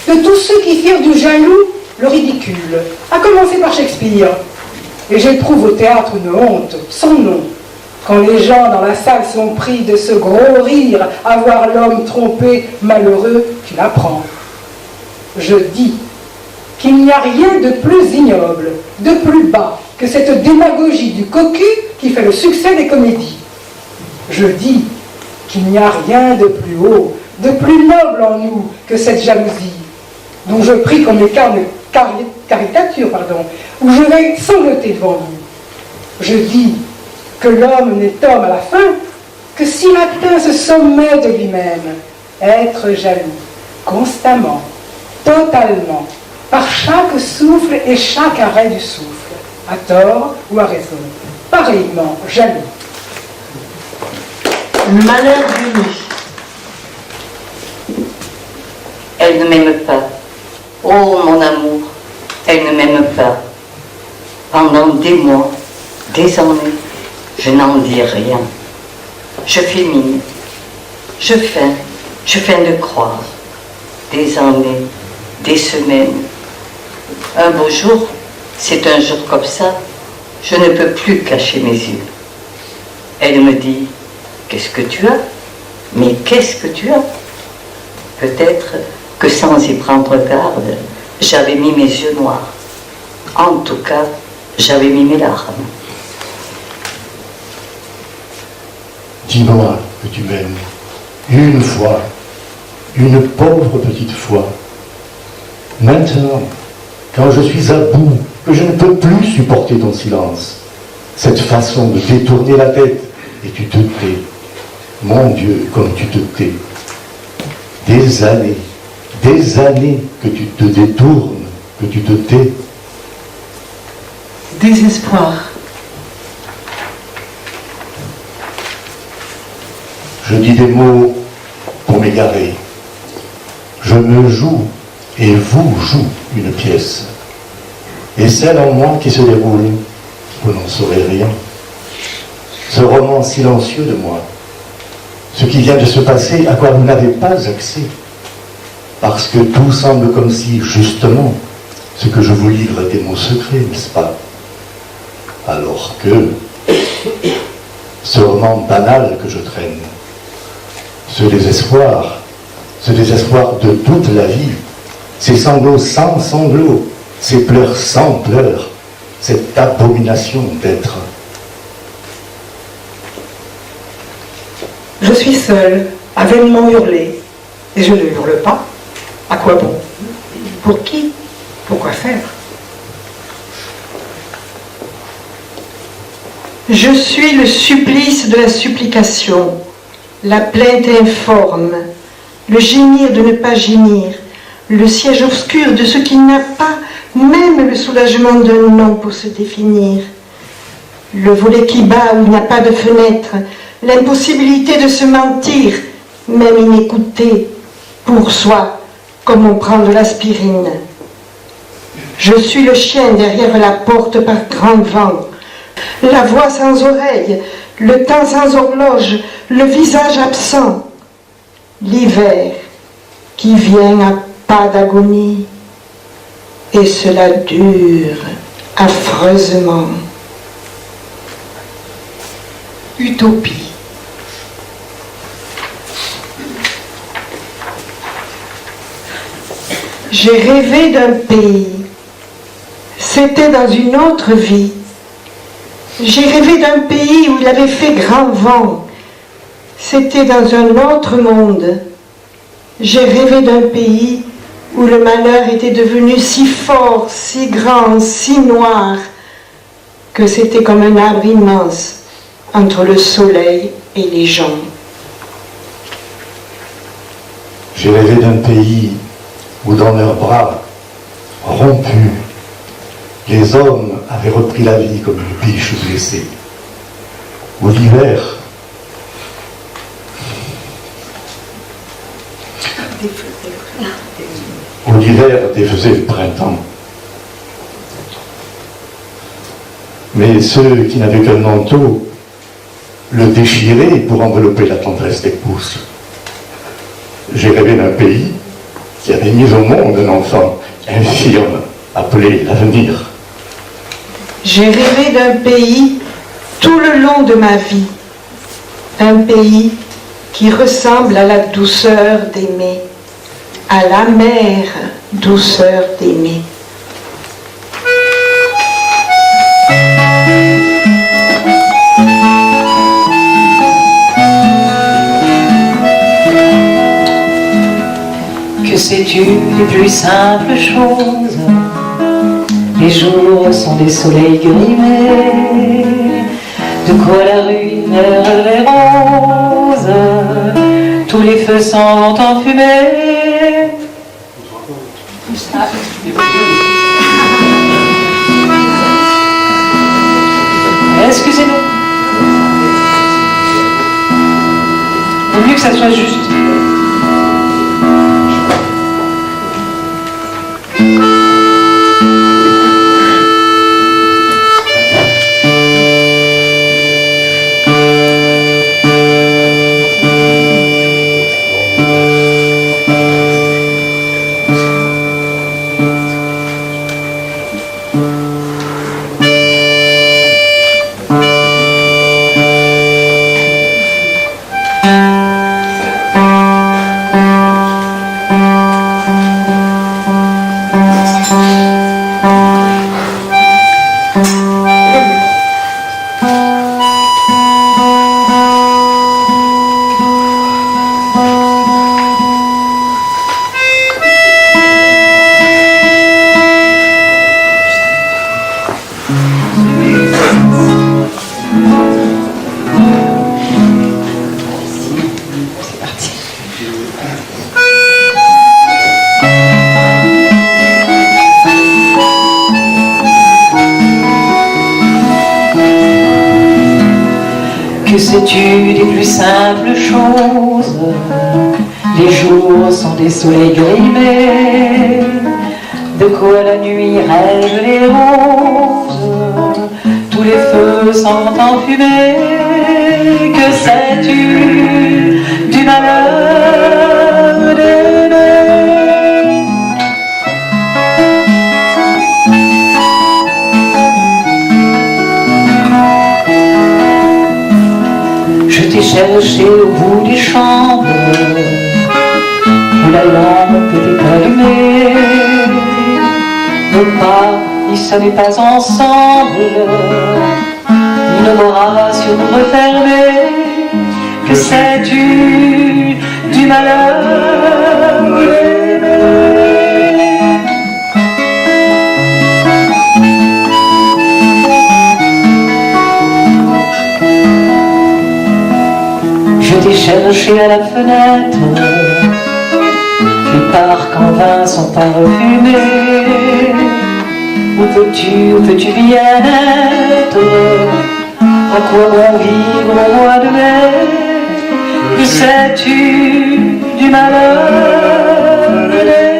de tous ceux qui firent du jaloux le ridicule, à commencer par Shakespeare. Et j'éprouve au théâtre une honte sans nom Quand les gens dans la salle sont pris de ce gros rire à voir l'homme trompé, malheureux, tu l'apprends. Je dis qu'il n'y a rien de plus ignoble, de plus bas que cette démagogie du cocu qui fait le succès des comédies. Je dis qu'il n'y a rien de plus haut, de plus noble en nous que cette jalousie, dont je prie qu'on m'écarte caricature, où je vais sangloter devant vous. Je dis que l'homme n'est homme à la fin que s'il atteint ce sommet de lui-même, être jaloux, constamment, totalement, par chaque souffle et chaque arrêt du souffle, à tort ou à raison, pareillement jaloux. Malheur d'une. Elle ne m'aime pas. Oh mon amour, elle ne m'aime pas. Pendant des mois, des années, je n'en dis rien. Je fais mine. Je feins de croire. Des années, des semaines. Un beau jour, c'est un jour comme ça, je ne peux plus cacher mes yeux. Elle me dit, qu'est-ce que tu as? Mais qu'est-ce que tu as? Peut-être que sans y prendre garde, j'avais mis mes yeux noirs. En tout cas, j'avais mis mes larmes. Dis-moi que tu m'aimes, une fois, une pauvre petite fois. Maintenant, quand je suis à bout, que je ne peux plus supporter ton silence, cette façon de détourner la tête, et tu te tais. Mon Dieu, comme tu te tais. Des années que tu te détournes, que tu te tais. Désespoir. Je dis des mots pour m'égarer. Je me joue et vous joue une pièce. Et celle en moi qui se déroule, vous n'en saurez rien. Ce roman silencieux de moi, ce qui vient de se passer, à quoi vous n'avez pas accès. Parce que tout semble comme si, justement, ce que je vous livre était mon secret, n'est-ce pas? Alors que ce roman banal que je traîne, ce désespoir de toute la vie, ces sanglots sans sanglots, ces pleurs sans pleurs, cette abomination d'être. Je suis seule, à vainement hurler, et je ne hurle pas. À quoi bon? Pour qui? Pourquoi faire? Je suis le supplice de la supplication, la plainte informe, le gémir de ne pas gémir, le siège obscur de ce qui n'a pas même le soulagement d'un nom pour se définir, le volet qui bat où il n'y a pas de fenêtre, l'impossibilité de se mentir, même inécouté, pour soi, comme on prend de l'aspirine. Je suis le chien derrière la porte par grand vent, la voix sans oreille, le temps sans horloge, le visage absent, l'hiver qui vient à pas d'agonie, et cela dure affreusement. Utopie. J'ai rêvé d'un pays. C'était dans une autre vie. J'ai rêvé d'un pays où il avait fait grand vent. C'était dans un autre monde. J'ai rêvé d'un pays où le malheur était devenu si fort, si grand, si noir, que c'était comme un arbre immense entre le soleil et les gens. J'ai rêvé d'un pays où dans leurs bras, rompus, les hommes avaient repris la vie comme une biche blessée. Où l'hiver défaisait le printemps. Mais ceux qui n'avaient qu'un manteau le déchiraient pour envelopper la tendresse des pousses. J'ai rêvé d'un pays qui avait mis au monde un enfant infirme, appelé l'avenir. J'ai rêvé d'un pays tout le long de ma vie, un pays qui ressemble à la douceur d'aimer, à l'amère douceur d'aimer. Que sais-tu des plus simples choses? Les jours sont des soleils grimés. De quoi la ruine est rose? Tous les feux sont enfumés. Excusez-nous. Vaut mieux que ça soit juste. Que sais-tu des plus simples choses? Les jours sont des soleils grimés. De quoi la nuit rêve les roses? Tous les feux sont enfumés. Que sais-tu du malheur d'aimer? Je t'ai cherché au bout des chambres où la lampe était allumée. Nos pas n'y sonnaient pas ensemble, nos bras sur nous refermés. Que sais-tu du malheur d'aimer? Je t'ai cherché à la fenêtre, les parcs en vain sont parfumés. Où peux-tu bien être? À quoi bon vivre au mois de mai? Que sais-tu du malheur d'aimer?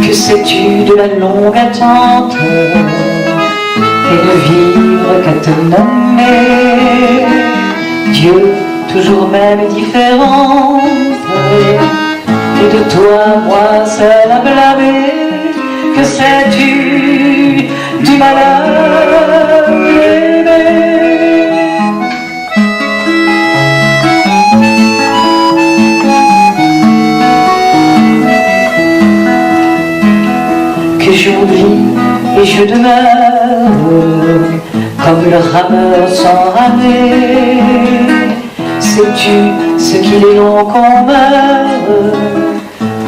Que sais-tu de la longue attente et de vivre qu'à te nommer? Dieu, toujours même différente, et de toi, moi seul à blâmer. Que sais-tu du malheur d'aimer? Que j'oublie et je demeure comme le rameur sans ramer. Sais-tu ce qu'il est long qu'on meurt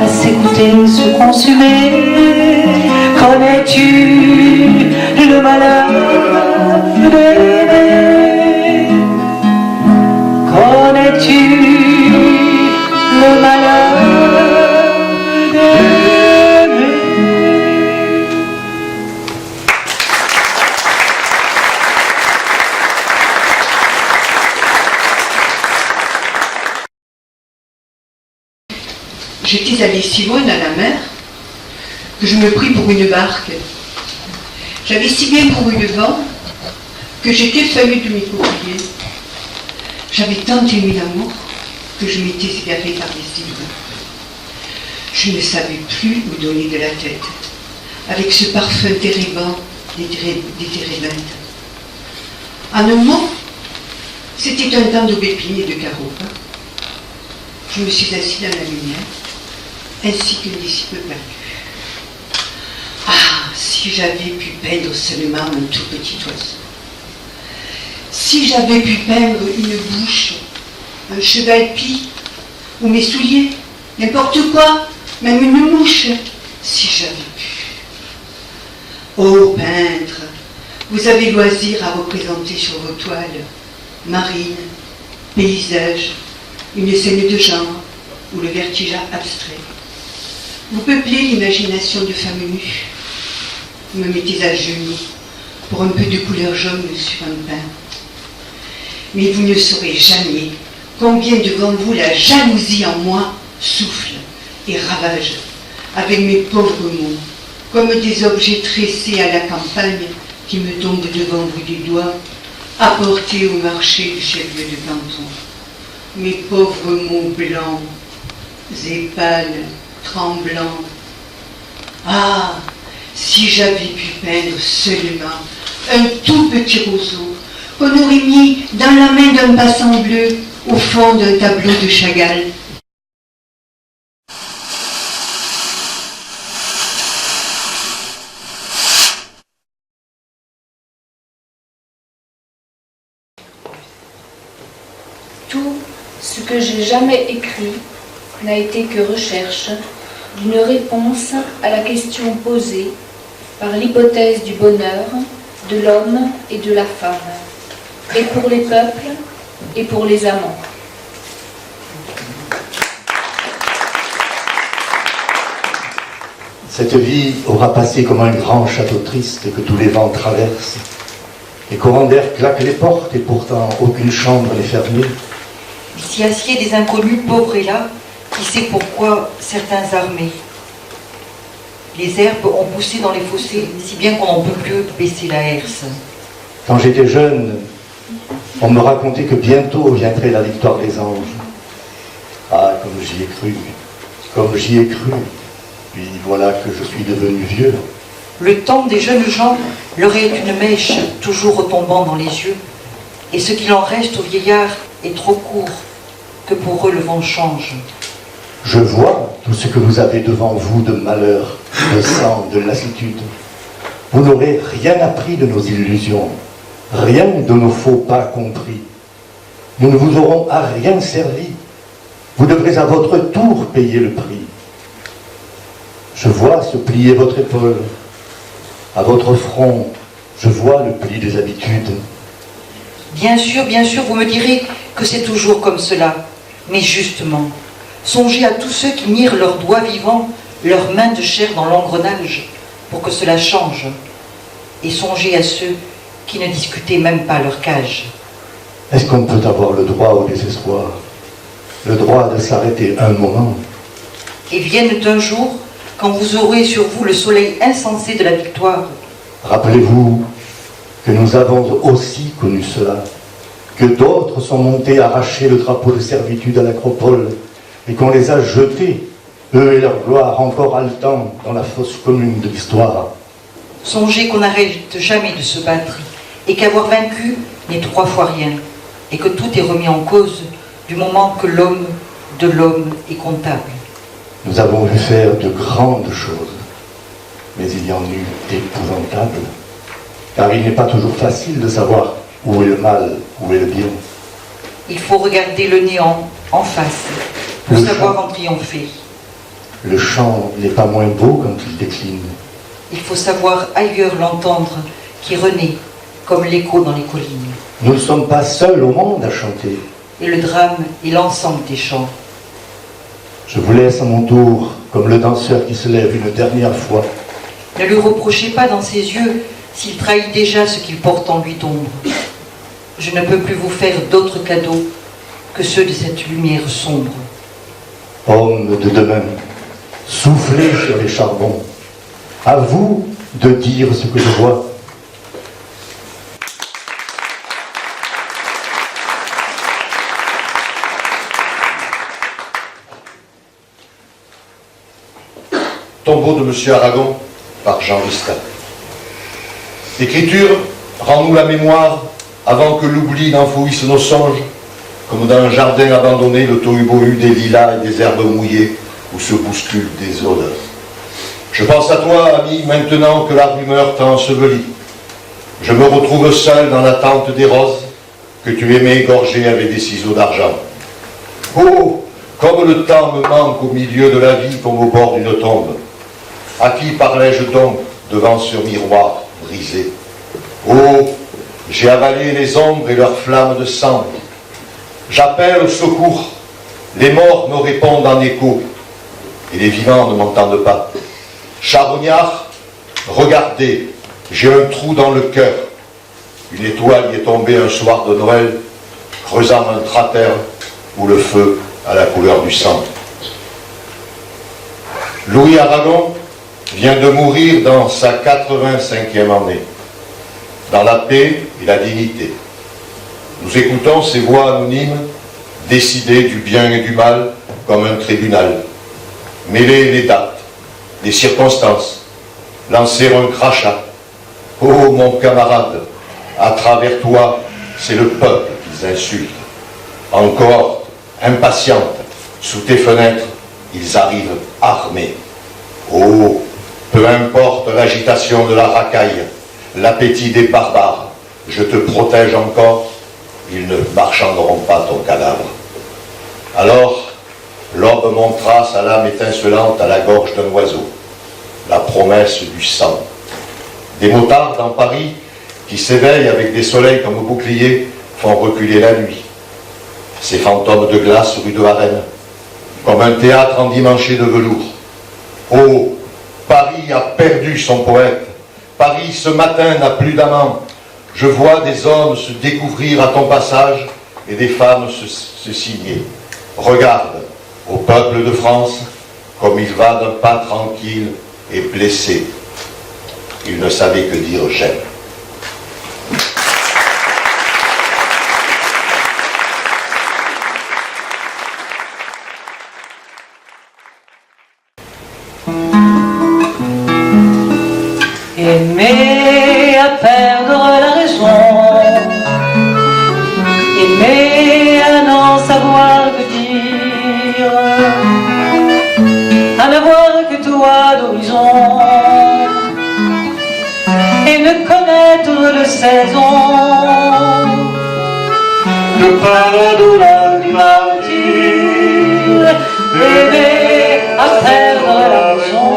à s'écouter, se consumer? Connais-tu le malheur d'aimer? Connais-tu le malheur d'aimer? J'étais allée si loin dans la mer que je me pris pour une barque. J'avais si bien couru le vent que j'étais famille de mes coquilles. J'avais tant aimé l'amour que je m'étais égarée par les livres. Je ne savais plus où donner de la tête, avec ce parfum térébant des térébintes. En un mot, c'était un temps d'aubépine et de carottes. Je me suis assise dans la lumière, ainsi qu'un disciple perdu. Ah, si j'avais pu peindre seulement un tout petit oiseau. Si j'avais pu peindre une bouche, un cheval pie, ou mes souliers, n'importe quoi, même une mouche, si j'avais pu. Ô peintre, vous avez loisir à représenter sur vos toiles marine, paysage, une scène de genre ou le vertige abstrait. Vous peuplez l'imagination de femmes nues. Vous me mettez à genoux pour un peu de couleur jaune sur un pain. Mais vous ne saurez jamais combien devant vous la jalousie en moi souffle et ravage avec mes pauvres mots, comme des objets tressés à la campagne qui me tombent devant vous des doigts, apportés au marché du chef-lieu de canton. Mes pauvres mots blancs et pâles, tremblants. Ah, si j'avais pu peindre seulement un tout petit roseau qu'on aurait mis dans la main d'un passant bleu au fond d'un tableau de Chagall. Tout ce que j'ai jamais écrit n'a été que recherche d'une réponse à la question posée par l'hypothèse du bonheur de l'homme et de la femme, et pour les peuples et pour les amants. Cette vie aura passé comme un grand château triste que tous les vents traversent. Les courants d'air claquent les portes et pourtant aucune chambre n'est fermée. Il s'y assied des inconnus pauvres et là, qui sait pourquoi certains armés. Les herbes ont poussé dans les fossés, si bien qu'on n'en peut plus baisser la herse. Quand j'étais jeune, on me racontait que bientôt viendrait la victoire des anges. Ah, comme j'y ai cru, comme j'y ai cru. Puis voilà que je suis devenu vieux. Le temps des jeunes gens leur est une mèche toujours retombant dans les yeux, et ce qu'il en reste aux vieillards est trop court que pour eux le vent change. Je vois tout ce que vous avez devant vous de malheur, de sang, de lassitude. Vous n'aurez rien appris de nos illusions, rien de nos faux pas compris. Nous ne vous aurons à rien servi. Vous devrez à votre tour payer le prix. Je vois se plier votre épaule. À votre front, je vois le pli des habitudes. Bien sûr, vous me direz que c'est toujours comme cela. Mais justement, songez à tous ceux qui mirent leurs doigts vivants, leurs mains de chair dans l'engrenage, pour que cela change. Et songez à ceux qui ne discutaient même pas leur cage. Est-ce qu'on peut avoir le droit au désespoir? Le droit de s'arrêter un moment? Et vienne un jour, quand vous aurez sur vous le soleil insensé de la victoire. Rappelez-vous que nous avons aussi connu cela, que d'autres sont montés arracher le drapeau de servitude à l'acropole, et qu'on les a jetés, eux et leur gloire, encore haletant dans la fosse commune de l'histoire. Songez qu'on n'arrête jamais de se battre, et qu'avoir vaincu n'est 3 fois rien, et que tout est remis en cause du moment que l'homme de l'homme est comptable. Nous avons vu faire de grandes choses, mais il y en eut d'épouvantables, car il n'est pas toujours facile de savoir où est le mal, où est le bien. Il faut regarder le néant en face pour savoir en triompher. Le chant n'est pas moins beau quand il décline. Il faut savoir ailleurs l'entendre qui renaît comme l'écho dans les collines. Nous ne sommes pas seuls au monde à chanter. Et le drame est l'ensemble des chants. Je vous laisse à mon tour, comme le danseur qui se lève une dernière fois. Ne lui reprochez pas dans ses yeux s'il trahit déjà ce qu'il porte en lui d'ombre. Je ne peux plus vous faire d'autres cadeaux que ceux de cette lumière sombre. Homme de demain, soufflez sur les charbons. À vous de dire ce que je vois. tombeau de M. Aragon par Jean Ristat. Écriture, rends-nous la mémoire avant que l'oubli n'enfouisse nos songes, comme dans un jardin abandonné, le tohu-bohu des lilas et des herbes mouillées où se bousculent des odeurs. Je pense à toi, ami, maintenant que la rumeur t'a enseveli. Je me retrouve seul dans l'attente des roses que tu aimais égorger avec des ciseaux d'argent. Oh, comme le temps me manque au milieu de la vie comme au bord d'une tombe. À qui parlais-je donc devant ce miroir brisé? Oh, j'ai avalé les ombres et leurs flammes de sang. J'appelle au secours, les morts me répondent en écho, et les vivants ne m'entendent pas. Charognard, regardez, j'ai un trou dans le cœur. Une étoile y est tombée un soir de Noël, creusant un cratère où le feu a la couleur du sang. Louis Aragon vient de mourir dans sa 85e année, dans la paix et la dignité. Nous écoutons ces voix anonymes décider du bien et du mal comme un tribunal, mêler les dates, les circonstances, lancer un crachat. Oh mon camarade, à travers toi, c'est le peuple qu'ils insultent. Encore, impatiente, sous tes fenêtres, ils arrivent armés. Oh, peu importe l'agitation de la racaille, l'appétit des barbares, je te protège encore, ils ne marchanderont pas ton cadavre. Alors, l'aube montra sa lame étincelante à la gorge d'un oiseau, la promesse du sang. Des motards dans Paris, qui s'éveillent avec des soleils comme boucliers, font reculer la nuit. Ces fantômes de glace rue de Varennes, comme un théâtre endimanché de velours. Oh, Paris a perdu son poète. Paris, ce matin, n'a plus d'amant. Je vois des hommes se découvrir à ton passage et des femmes se signer. Regarde, au peuple de France, comme il va d'un pas tranquille et blessé. Il ne savait que dire j'aime. Aimer à perdre la raison, aimer à n'en savoir que dire, à n'avoir que toi d'horizon, et ne connaître de saison, le pas la douleur du martyr, aimer à perdre la raison.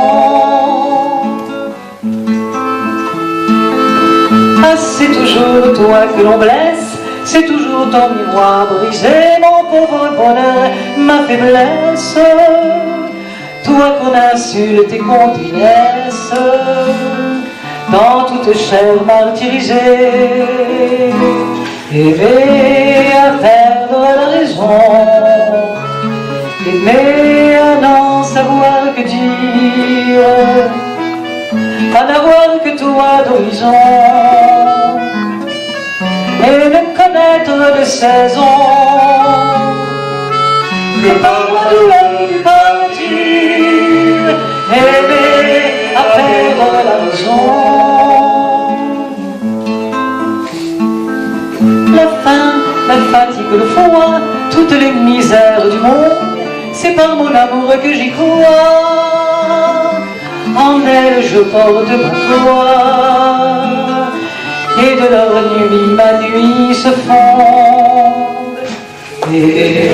Ah, c'est toujours toi que l'on blesse, c'est toujours ton miroir brisé, mon pauvre bonheur, ma faiblesse, toi qu'on insulte et qu'on délaisse, dans toute chair martyrisée, aimer à perdre la raison, aimer à n'en savoir que dire, à n'avoir que toi d'horizon, et ne connaître de saison, le pardon du partir, aimer à perdre la raison. La faim, la fatigue, le froid, toutes les misères du monde, c'est par mon amour que j'y crois. En elle je porte ma foi, et de leur nuit ma nuit se fonde. Et